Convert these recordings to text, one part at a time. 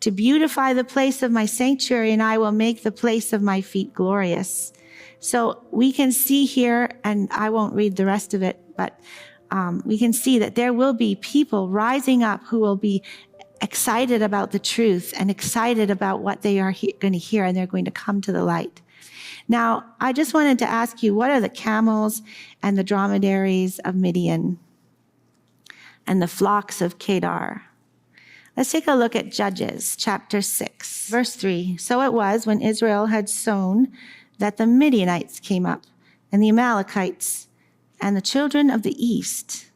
to beautify the place of my sanctuary, and I will make the place of my feet glorious. So we can see here, and I won't read the rest of it, but we can see that there will be people rising up who will be excited about the truth and excited about what they are going to hear, and they're going to come to the light. Now, I just wanted to ask you, what are the camels and the dromedaries of Midian and the flocks of Kedar? Let's take a look at Judges chapter 6, verse 3. So it was when Israel had sown that the Midianites came up, and the Amalekites, and the children of the east.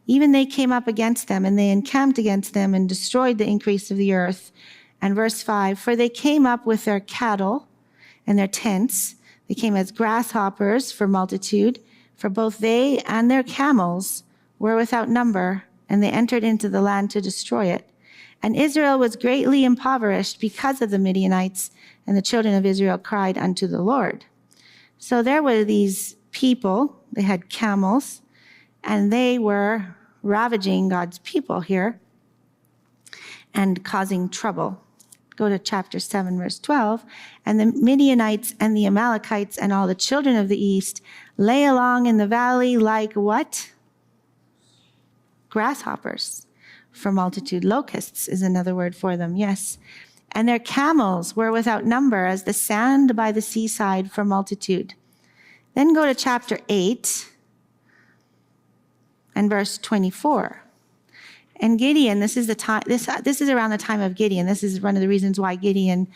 Even they came up against them, and they encamped against them and destroyed the increase of the earth. And verse 5, for they came up with their cattle and their tents. They came as grasshoppers for multitude, for both they and their camels were without number, and they entered into the land to destroy it. And Israel was greatly impoverished because of the Midianites, and the children of Israel cried unto the Lord. So there were these people, they had camels, and they were ravaging God's people here and causing trouble. Go to chapter 7, verse 12. And the Midianites and the Amalekites and all the children of the east lay along in the valley like what? Grasshoppers for multitude. Locusts is another word for them, yes. And their camels were without number as the sand by the seaside for multitude. Then go to chapter 8 and verse 24. And Gideon, this is the time. This is around the time of Gideon. This is one of the reasons why Gideon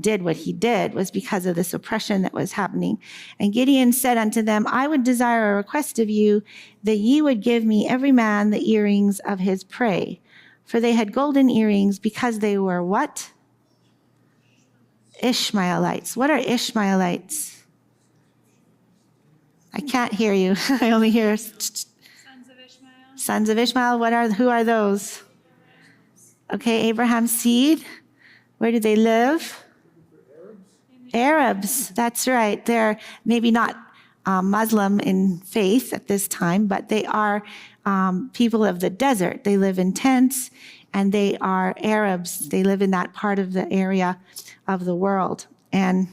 did what he did, was because of this oppression that was happening. And Gideon said unto them, I would desire a request of you, that ye would give me every man the earrings of his prey. For they had golden earrings, because they were what? Ishmaelites. What are Ishmaelites? I can't hear you. I only hear Sons of Ishmael. Who are those? Okay, Abraham's seed. Where do they live? Arabs. That's right. They're maybe not Muslim in faith at this time, but they are people of the desert. They live in tents, and they are Arabs. They live in that part of the area of the world. And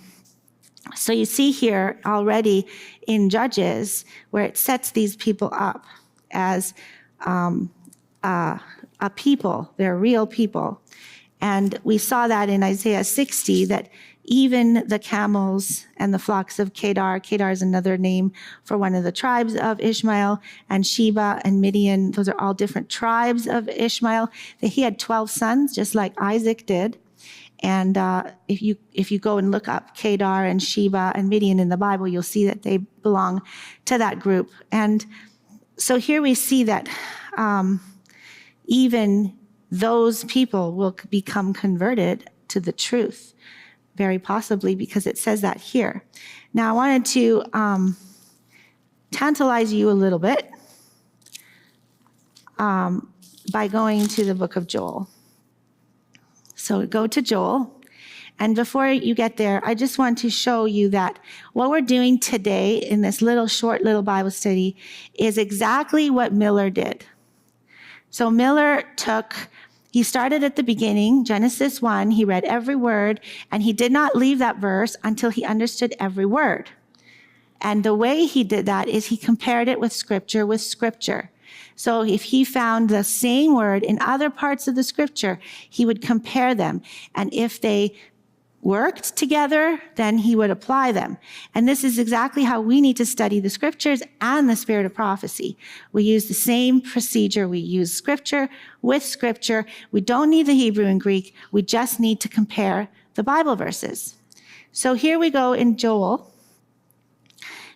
so you see here already in Judges where it sets these people up as a people. They're real people. And we saw that in Isaiah 60, that even the camels and the flocks of Kedar is another name for one of the tribes of Ishmael, and Sheba and Midian, those are all different tribes of Ishmael. He had 12 sons, just like Isaac did. And if you go and look up Kedar and Sheba and Midian in the Bible, you'll see that they belong to that group. And so here we see that even those people will become converted to the truth, very possibly, because it says that here. Now, I wanted to tantalize you a little bit by going to the book of Joel. So go to Joel. And before you get there, I just want to show you that what we're doing today in this short little Bible study is exactly what Miller did. So Miller he started at the beginning, Genesis 1, he read every word, and he did not leave that verse until he understood every word. And the way he did that is he compared it with scripture. So if he found the same word in other parts of the scripture, he would compare them. And if they worked together, then he would apply them. And this is exactly how we need to study the scriptures and the spirit of prophecy. We use the same procedure. We use scripture with scripture. We don't need the Hebrew and Greek. We just need to compare the Bible verses. So here we go in Joel.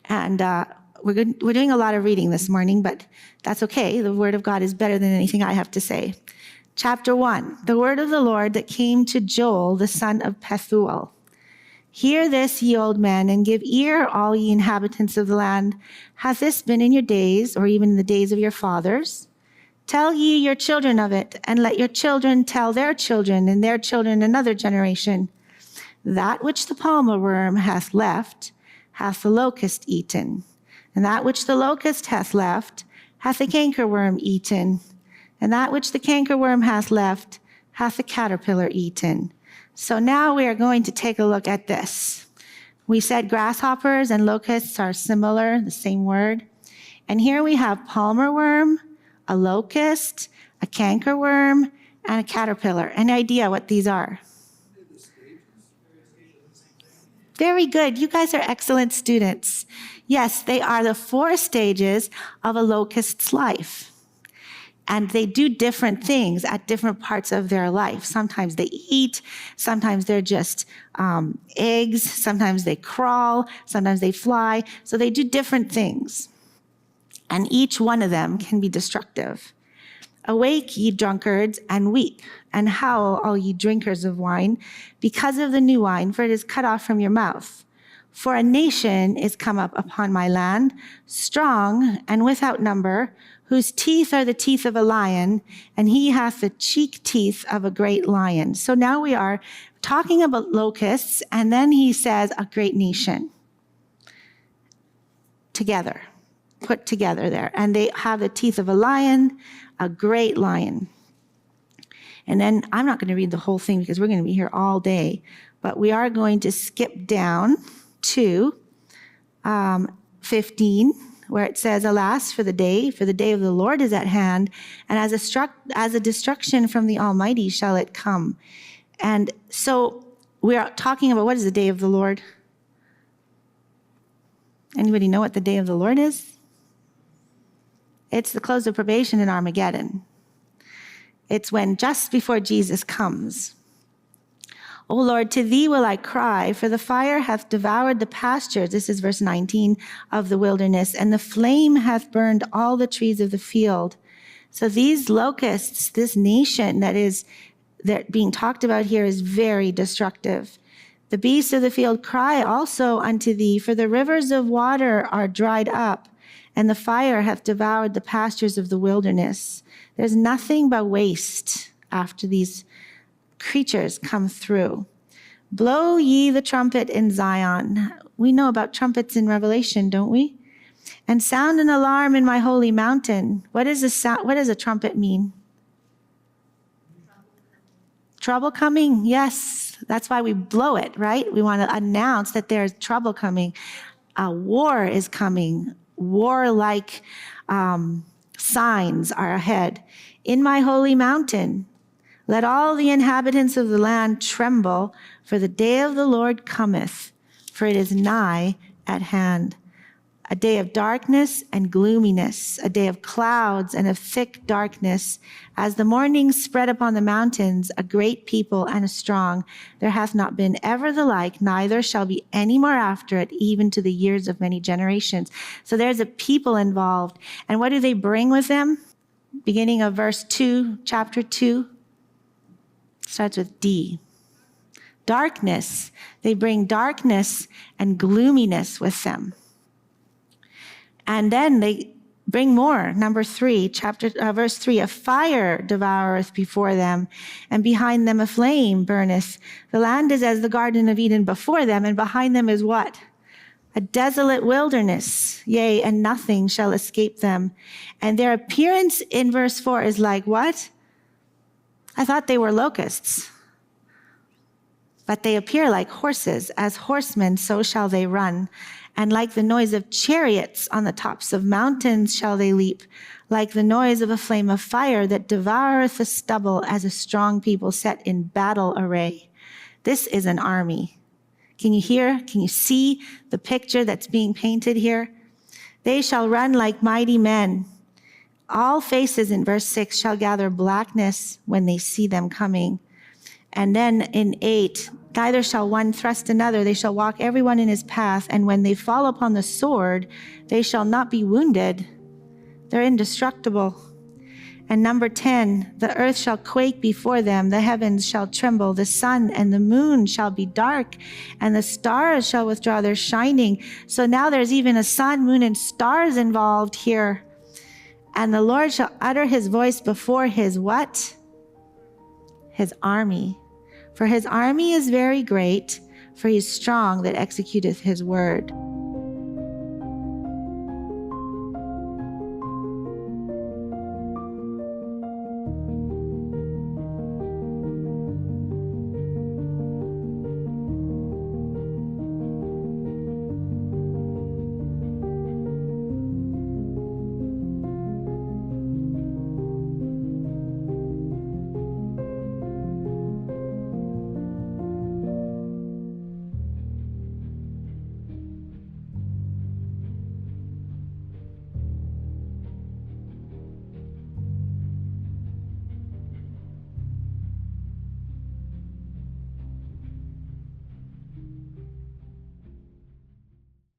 And we're doing a lot of reading this morning, but that's okay. The word of God is better than anything I have to say. Chapter 1, the word of the Lord that came to Joel, the son of Pethuel. Hear this, ye old men, and give ear, all ye inhabitants of the land. Hath this been in your days, or even in the days of your fathers? Tell ye your children of it, and let your children tell their children, and their children another generation. That which the palmer worm hath left, hath the locust eaten. And that which the locust hath left, hath the cankerworm eaten. And that which the cankerworm hath left, hath the caterpillar eaten. So now we are going to take a look at this. We said grasshoppers and locusts are similar, the same word. And here we have palmer worm, a locust, a cankerworm, and a caterpillar. Any idea what these are? Very good. You guys are excellent students. Yes, they are the 4 stages of a locust's life. And they do different things at different parts of their life. Sometimes they eat, sometimes they're just eggs, sometimes they crawl, sometimes they fly. So they do different things. And each one of them can be destructive. Awake, ye drunkards, and weep, and howl, all ye drinkers of wine, because of the new wine, for it is cut off from your mouth. For a nation is come up upon my land, strong and without number, whose teeth are the teeth of a lion, and he hath the cheek teeth of a great lion. So now we are talking about locusts, and then he says a great nation. Together, put together there. And they have the teeth of a lion, a great lion. And then I'm not going to read the whole thing because we're going to be here all day, but we are going to skip down to 15, where it says, alas, for the day of the Lord is at hand, and as a destruction from the Almighty shall it come. And so we are talking about, what is the day of the Lord? Anybody know what the day of the Lord is? It's the close of probation in Armageddon. It's when just before Jesus comes. O Lord, to thee will I cry, for the fire hath devoured the pastures, this is verse 19, of the wilderness, and the flame hath burned all the trees of the field. So these locusts, this nation that being talked about here is very destructive. The beasts of the field cry also unto thee, for the rivers of water are dried up, and the fire hath devoured the pastures of the wilderness. There's nothing but waste after these creatures come through. Blow ye the trumpet in Zion. We know about trumpets in Revelation, don't we? And sound an alarm in my holy mountain. What does a trumpet mean? Trouble coming, yes. That's why we blow it, right? We want to announce that there's trouble coming. A war is coming. Warlike signs are ahead. In my holy mountain, let all the inhabitants of the land tremble, for the day of the Lord cometh, for it is nigh at hand. A day of darkness and gloominess, a day of clouds and of thick darkness. As the morning spread upon the mountains, a great people and a strong. There hath not been ever the like, neither shall be any more after it, even to the years of many generations. So there's a people involved. And what do they bring with them? Beginning of verse 2, chapter 2. Starts with D. Darkness. They bring darkness and gloominess with them. And then they bring more. Number 3, verse 3, a fire devoureth before them, and behind them a flame burneth. The land is as the Garden of Eden before them, and behind them is what? A desolate wilderness, yea, and nothing shall escape them. And their appearance in verse 4 is like what? I thought they were locusts. But they appear like horses. As horsemen, so shall they run. And like the noise of chariots on the tops of mountains shall they leap, like the noise of a flame of fire that devoureth the stubble, as a strong people set in battle array. This is an army. Can you hear? Can you see the picture that's being painted here? They shall run like mighty men. All faces, in verse 6, shall gather blackness when they see them coming. And then in 8, neither shall one thrust another. They shall walk every one in his path. And when they fall upon the sword, they shall not be wounded. They're indestructible. And number 10, the earth shall quake before them. The heavens shall tremble. The sun and the moon shall be dark. And the stars shall withdraw their shining. So now there's even a sun, moon, and stars involved here. And the Lord shall utter his voice before his what? His army. For his army is very great, for he is strong that executeth his word.